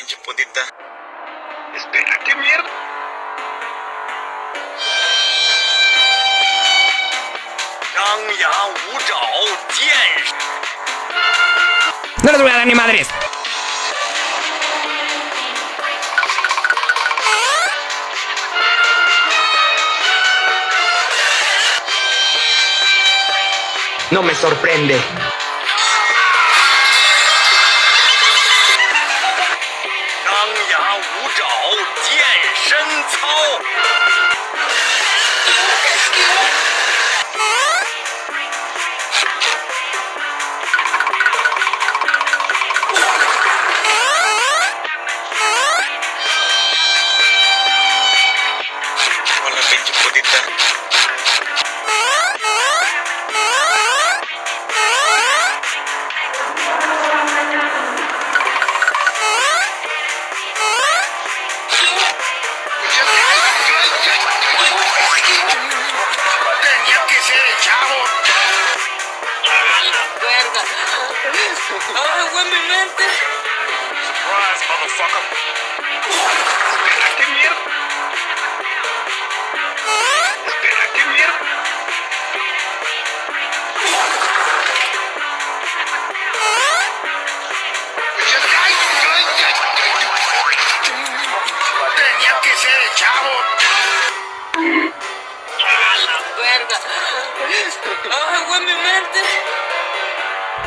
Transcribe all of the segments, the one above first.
pinche puntita. Espera, ¿qué mierda? No les voy a dar ni madres. No me sorprende. Hola, pinche puntita. Tenía que ser el chavo. Verga. Ay, güey, mi mente. Surprise, motherfucker. Espera, ¿qué mierda? Espera, ¿qué mierda? Tenía que ser el chavo. A la verga. Ay, güey, mi mente.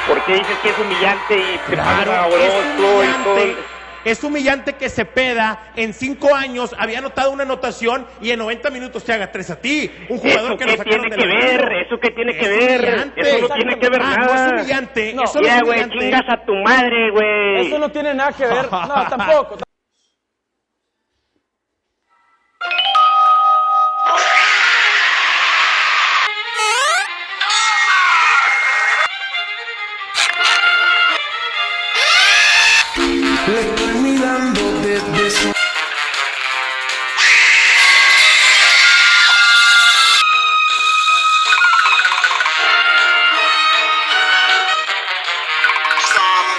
¿Por qué dices que es humillante y te Claro, paga Orozco y todo? es humillante que Cepeda en 5 años había anotado una anotación y en 90 minutos te haga 3 a ti. Un jugador ¿Eso que qué lo sacaron tiene del que ver? banquillo. ¿Eso qué tiene que Es ver? humillante. Eso no tiene que ver No es nada. humillante. No. Eso no Mira, es güey, humillante. chingas a tu madre, güey. Eso no tiene nada que ver. No, tampoco. Le estoy mirando desde su...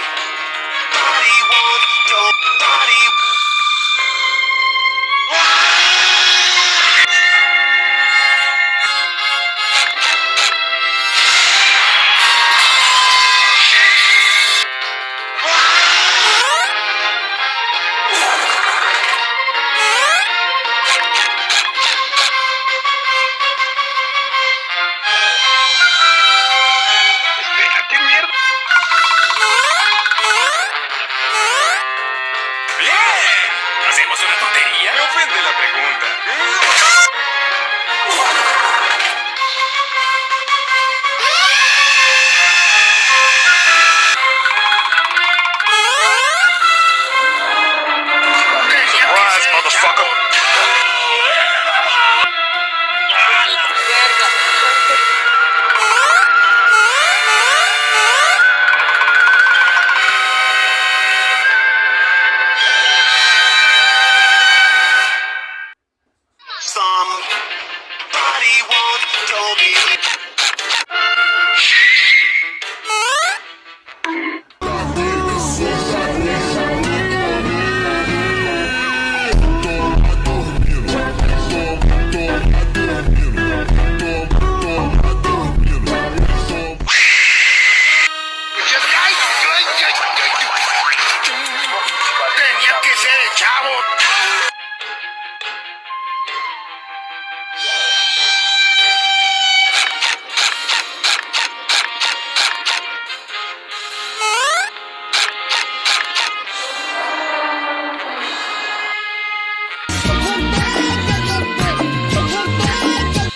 Somebody want your body. Espera, ¿qué mierda? Bien. ¿Hacemos una tontería? Me ofende la pregunta. Surprise, motherfucker. A la verga. Somebody once told me. Tenía que ser el chavo.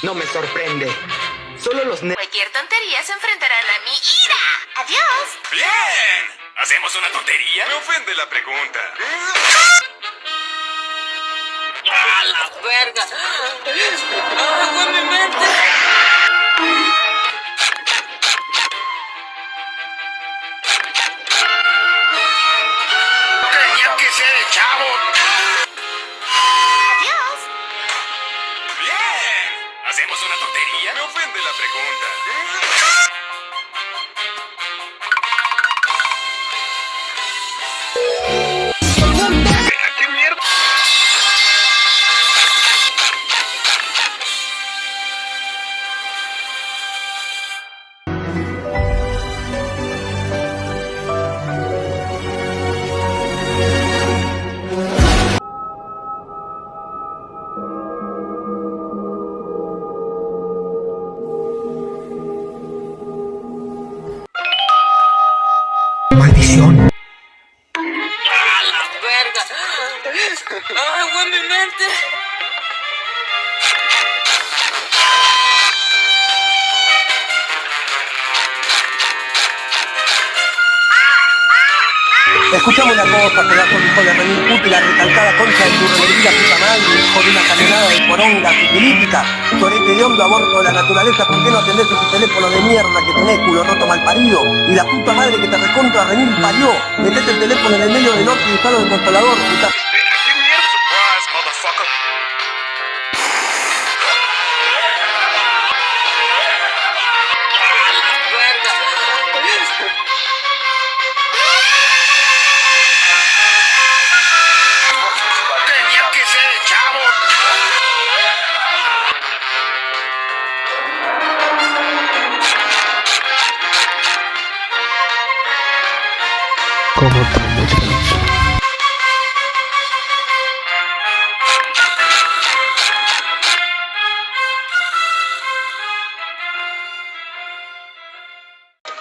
No me sorprende. Solo los Cualquier tontería se enfrentarán a mi ira. Adiós. Bien. ¿Hacemos una tontería? Me ofende la pregunta. A la verga. Ay, güey, mi mente. Tenía que ser el chavo. Adiós. Bien. ¿Hacemos una tontería? Me ofende la pregunta. Someone Maldición. ¡Ah, la verga! ¡Ay, güey, mi mente! Escuchame una cosa, pedazo de hijo de remil puta y la recalcada concha de tu reverida puta madre, hijo de una calenada de poronga sifilítica, sorete de hondo aborto de la naturaleza, ¿por qué no atendés ese teléfono de mierda que tenés, culo roto mal parido? Y la puta madre que te recontra remil parió, metete el teléfono en el medio del orto y usalo de consolador, puta. Surprise, motherfucker. Tenía que ser, chavo. ¿Cómo estamos?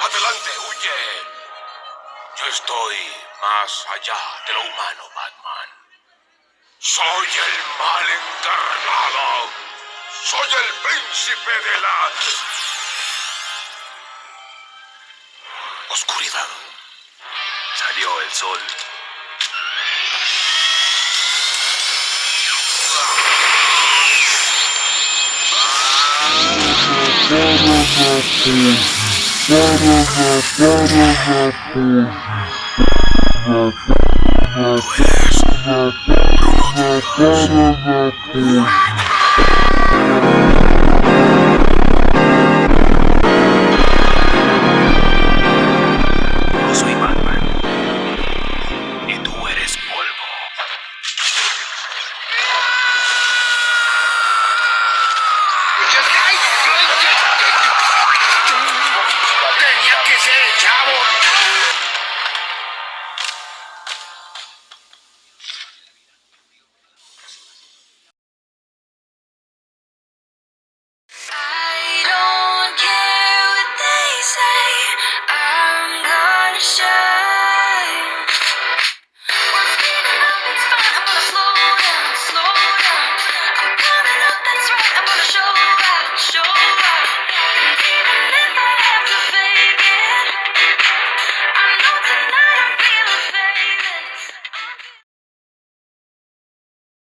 Adelante, huye. Yo estoy más allá de lo humano, Batman. Soy el mal encarnado. Soy el príncipe de la oscuridad. Salió el sol. Tú eres Bruno Díaz.